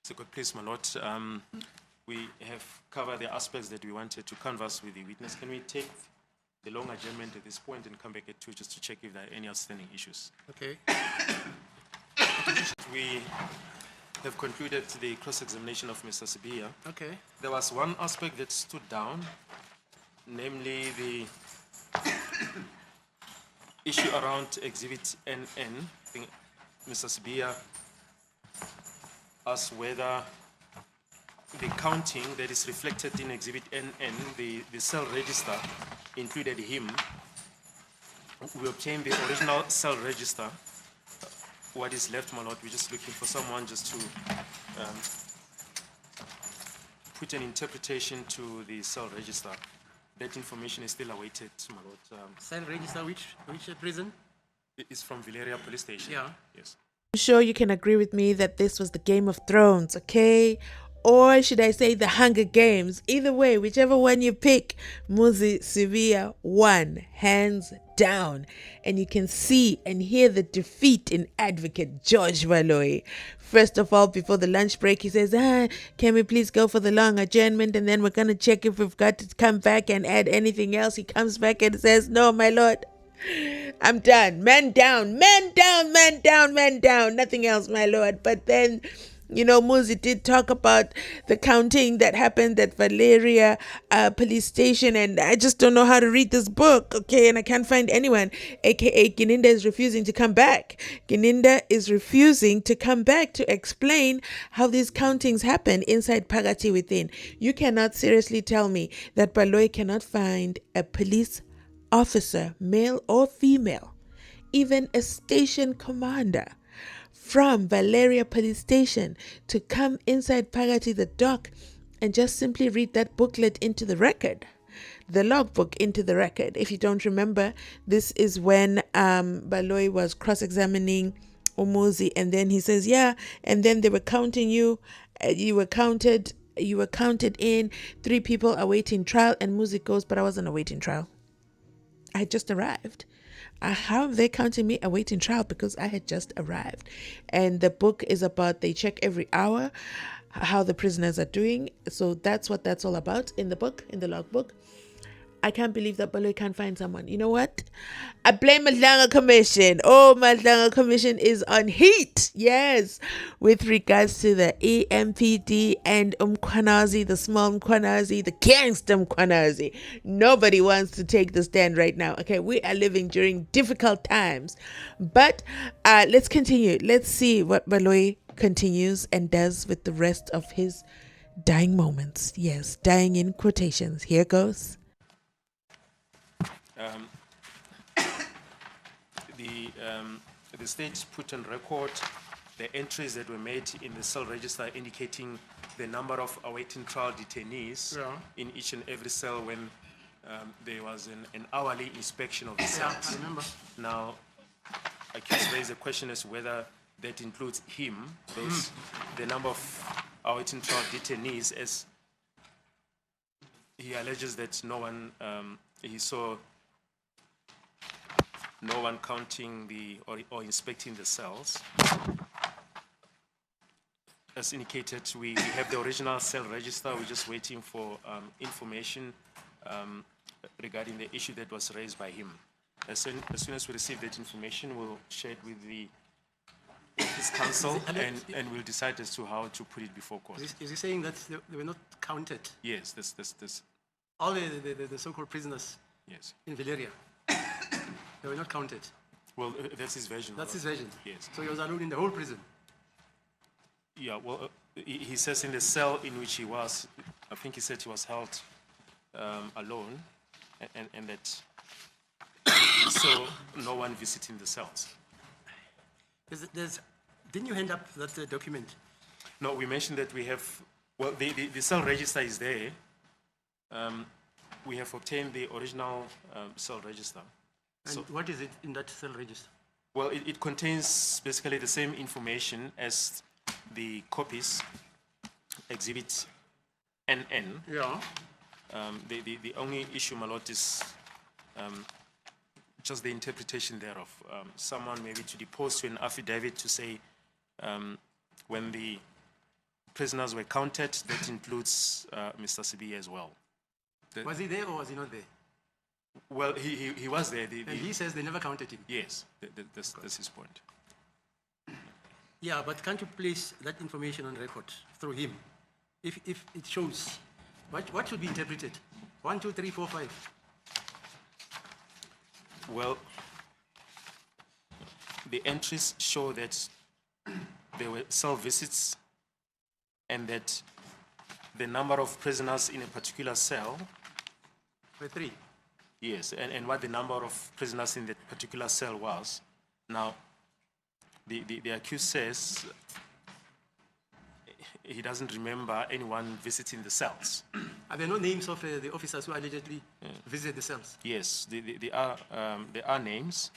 So good place, my lord. We have covered the aspects that we wanted to canvass with the witness. Can we take the long adjournment at this point and come back at 2 just to check if there are any outstanding issues? Okay. We have concluded the cross-examination of Mr. Sibiya. Okay. There was one aspect that stood down, namely the issue around Exhibit NN. I think Mr. Sibiya asked whether the counting that is reflected in Exhibit NN, the cell register, included him. We obtained the original cell register. What is left, my lord, we're just looking for someone just to put an interpretation to the cell register. That information is still awaited, my lord. Cell register, which prison? It is from Valeria Police Station. Yeah. Yes. I'm sure you can agree with me that this was the Game of Thrones, okay? Or should I say the Hunger Games? Either way, whichever one you pick, Mzansi Unfiltered won, hands down. And you can see and hear the defeat in Advocate George Baloyi. First of all, before the lunch break, he says, can we please go for the long adjournment? And then we're going to check if we've got to come back and add anything else. He comes back and says, no, my lord. I'm done. Man down, man down, man down, man down. Nothing else, my lord. But then, you know, Muzi did talk about the counting that happened at Valeria Police Station. And I just don't know how to read this book, okay? And I can't find anyone. AKA Gininda is refusing to come back. Gininda is refusing to come back to explain how these countings happen inside Pagati within. You cannot seriously tell me that Baloyi cannot find a police officer, male or female, even a station commander from Valeria Police Station to come inside Pagati the dock and just simply read that booklet into the record, the logbook into the record. If you don't remember, this is when Baloyi was cross-examining Umuzi, and then he says, yeah, and then they were counting you, you were counted in, 3 people awaiting trial, and Muzi goes, but I wasn't awaiting trial. I had just arrived. How are they counting me awaiting trial? Because I had just arrived. And the book is about, they check every hour how the prisoners are doing. So that's what that's all about in the book, in the logbook. I can't believe that Baloyi can't find someone. You know what? I blame Madlanga Commission. Oh, Madlanga Commission is on heat. Yes. With regards to the EMPD and Mkwanazi, the small Mkwanazi, the gangster Mkwanazi. Nobody wants to take the stand right now. Okay, we are living during difficult times. But let's continue. Let's see what Baloyi continues and does with the rest of his dying moments. Yes, dying in quotations. Here goes. The state put on record the entries that were made in the cell register indicating the number of awaiting trial detainees in each and every cell when there was an hourly inspection of the cells. Yeah, I remember. Now, I can raise a question as to whether that includes him, the number of awaiting trial detainees, as he alleges that no one, he saw no one counting or inspecting the cells. As indicated, we have the original cell register. We're just waiting for information regarding the issue that was raised by him. As soon as we receive that information, we'll share it with his counsel and we'll decide as to how to put it before court. Is he saying that they were not counted? Yes, this. All the so-called prisoners Yes. in Valeria, they were not counted. Well, that's his version. That's his version. Yes. So he was alone in the whole prison. Yeah, well, he says in the cell in which he was, I think he said he was held alone, and that so no one visiting the cells. Didn't you hand up that document? No, we mentioned that we have, well, the cell register is there. We have obtained the original cell register. And what is it in that cell register? Well, it contains basically the same information as the copies, Exhibit NN. Yeah. The only issue, my lord, is just the interpretation thereof. Someone maybe to depose to an affidavit to say when the prisoners were counted. That includes Mr. Sibi as well. Was he there or was he not there? Well, he was there. And he says they never counted him. Yes, that's his point. Yeah, but can't you place that information on record through him? If it shows, what should be interpreted? 1, 2, 3, 4, 5. Well, the entries show that there were cell visits and that the number of prisoners in a particular cell. Were 3. Yes, and what the number of prisoners in that particular cell was. Now, the accused says he doesn't remember anyone visiting the cells. Are there no names of the officers who allegedly visited the cells? Yes, there are names,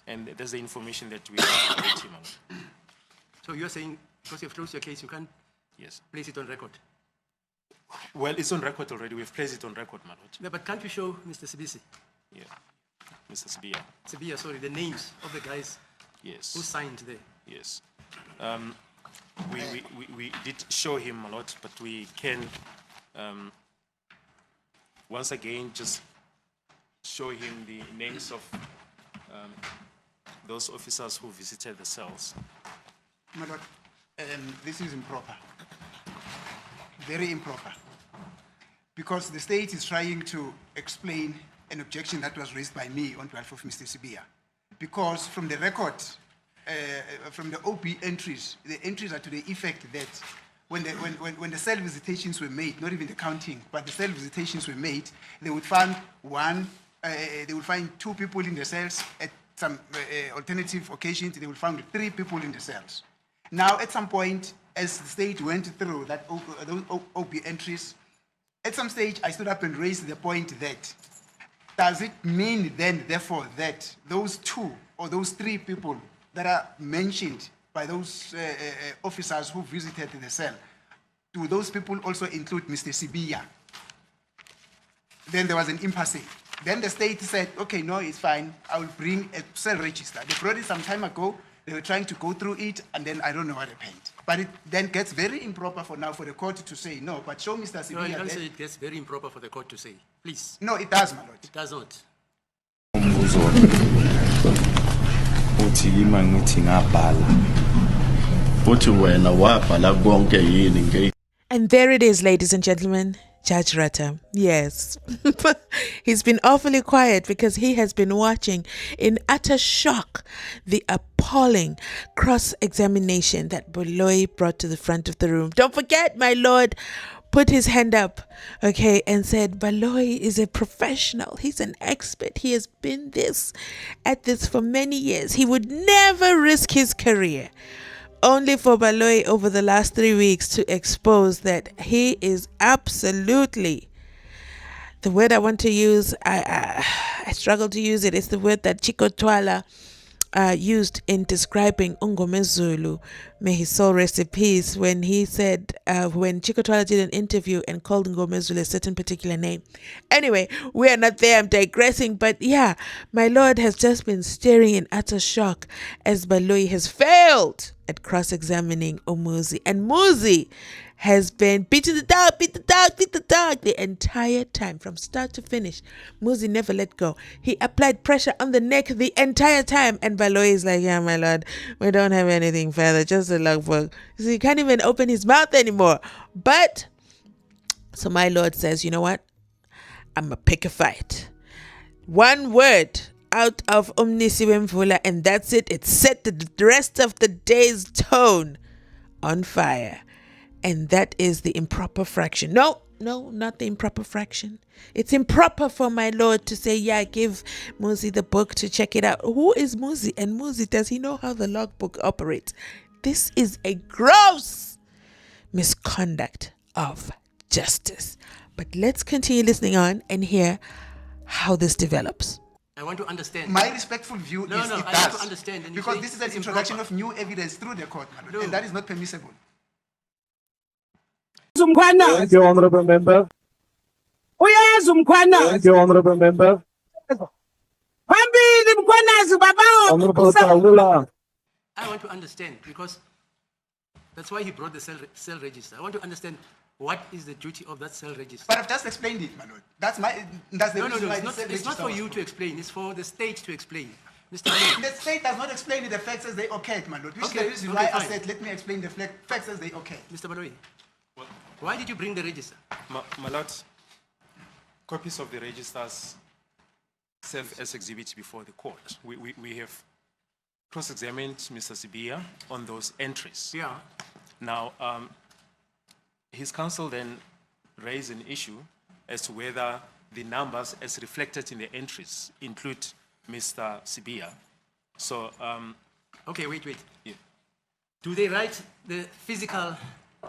and there's the information that we have. So you're saying, because you've closed your case, you can't place it on record? Well, it's on record already. We've placed it on record, my lord. Yeah, but can't you show Mr. Sibisi? Yeah, Mr. Sibia. Sibia, sorry, the names of the guys who signed there? Yes. We did show him a lot, but we can once again just show him the names of those officers who visited the cells. My lord, this is improper. Very improper. Because the state is trying to explain an objection that was raised by me on behalf of Mr. Sibia. Because from the record, from the OP entries, the entries are to the effect that when the cell visitations were made, not even the counting, but the cell visitations were made, they would find they would find 2 people in the cells. At some alternative occasions, they would find 3 people in the cells. Now, at some point, as the state went through those OP entries, at some stage, I stood up and raised the point that, does it mean then, therefore, that those 2 or those 3 people that are mentioned by those officers who visited the cell, do those people also include Mr. Sibia? Then there was an impasse. Then the state said, okay, no, it's fine. I will bring a cell register. They brought it some time ago. They were trying to go through it, and then I don't know what happened. But it then gets very improper for now for the court to say, no, but show Mr. Sibia. No, you can't say it gets very improper for the court to say. Please. No, it does, my lord. It does not. And there it is, ladies and gentlemen, Judge Ratha. Yes. He's been awfully quiet because he has been watching in utter shock the appalling cross-examination that Baloyi brought to the front of the room. Don't forget, my lord put his hand up, okay, and said, Baloyi is a professional. He's an expert. He has been at this for many years. He would never risk his career. Only for Baloyi over the last 3 weeks to expose that he is absolutely, the word I want to use, I struggle to use it. It's the word that Chico Twala used in describing Ngomezulu, may his soul rest in peace, when he said, when Chico Twala did an interview and called Ngomezulu a certain particular name. Anyway, we are not there, I'm digressing, but yeah, my lord has just been staring in utter shock as Baloyi has failed at cross-examining Umuzi, and Muzi has been beating the dog the entire time from start to finish. Muzi never let go. He applied pressure on the neck the entire time, and Baloyi is like, yeah, my lord, we don't have anything further, just a logbook. So he can't even open his mouth anymore. But so my lord says, you know what, I'm a pick a fight. One word out of Mzansi Unfiltered, and that's it. It set the rest of the day's tone on fire. And that is the improper fraction. No, not the improper fraction. It's improper for my lord to say, yeah, give Muzi the book to check it out. Who is Muzi? And Muzi, does he know how the logbook operates? This is a gross misconduct of justice. But let's continue listening on and hear how this develops. I want to understand. My respectful view is it I does. want to understand. And because this is an introduction of new evidence through the court, and that is not permissible. Thank you, honorable member. Thank you, honorable member. Honorable Saula. I want to understand because That's why he brought the cell register. I want to understand what is the duty of that cell register. But I've just explained it, my lord. That's the No, reason why it's the cell not register for was you brought. to explain. It's for the state to explain. Mr. Baloyi. The state does not explain the facts as they occurred, my lord. Which is the reason why I said, let me explain the facts as they occurred. Mr. Baloyi, why did you bring the register? My lord, copies of the registers serve as exhibits before the court. We have cross-examined Mr. Sibia on those entries. Yeah. Now, his counsel then raised an issue as to whether the numbers as reflected in the entries include Mr. Sibia. So, Okay, wait. yeah. Do they write the physical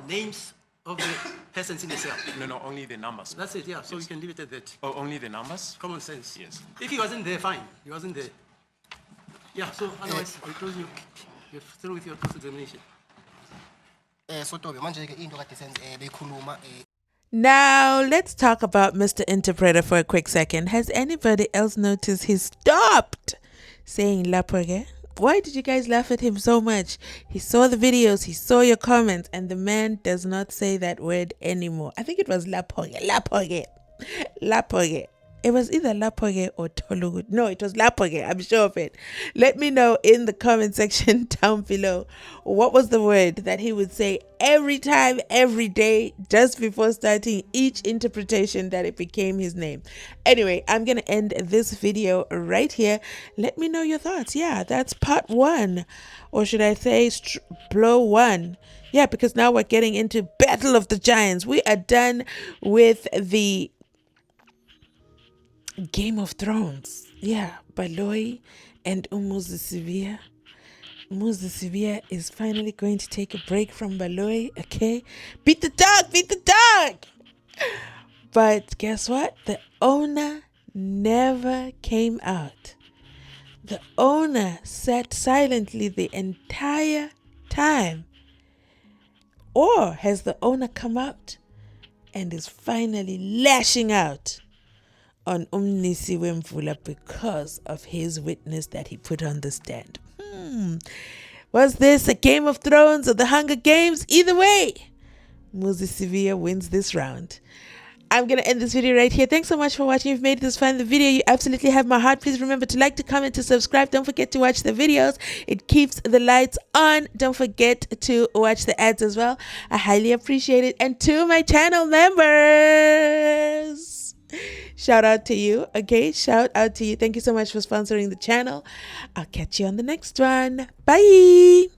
names of the persons in the cell? No, only the numbers. That's it, yeah. So you can leave it at that. Oh, only the numbers? Common sense. Yes. If he wasn't there, fine. He wasn't there. Yeah, so otherwise, I told you, you're through with your cross-examination. Sotobe manje ke into kade bekhuluma Now, let's talk about Mr. Interpreter for a quick second. Has anybody else noticed he stopped saying lapoge? Why did you guys laugh at him so much? He saw the videos, he saw your comments, and the man does not say that word anymore. I think it was lapoge. It was either lapoge or tolugu. No, it was lapoge. I'm sure of it. Let me know in the comment section down below what was the word that he would say every time, every day, just before starting each interpretation that it became his name. Anyway, I'm going to end this video right here. Let me know your thoughts. Yeah, that's part 1. Or should I say blow 1? Yeah, because now we're getting into Battle of the Giants. We are done with the Game of Thrones. Yeah, Baloyi and Mzansi. Mzansi is finally going to take a break from Baloyi, okay? Beat the dog! But guess what? The owner never came out. The owner sat silently the entire time. Or has the owner come out and is finally lashing out on Umnisi Wemvula because of his witness that he put on the stand? Was this a Game of Thrones or the Hunger Games? Either way, Mzansi wins this round. I'm going to end this video right here. Thanks so much for watching. If you've made this far in the video, you absolutely have my heart. Please remember to like, to comment, to subscribe. Don't forget to watch the videos. It keeps the lights on. Don't forget to watch the ads as well. I highly appreciate it. And to my channel members, shout out to you. Okay, shout out to you. Thank you so much for sponsoring the channel. I'll catch you on the next one. Bye.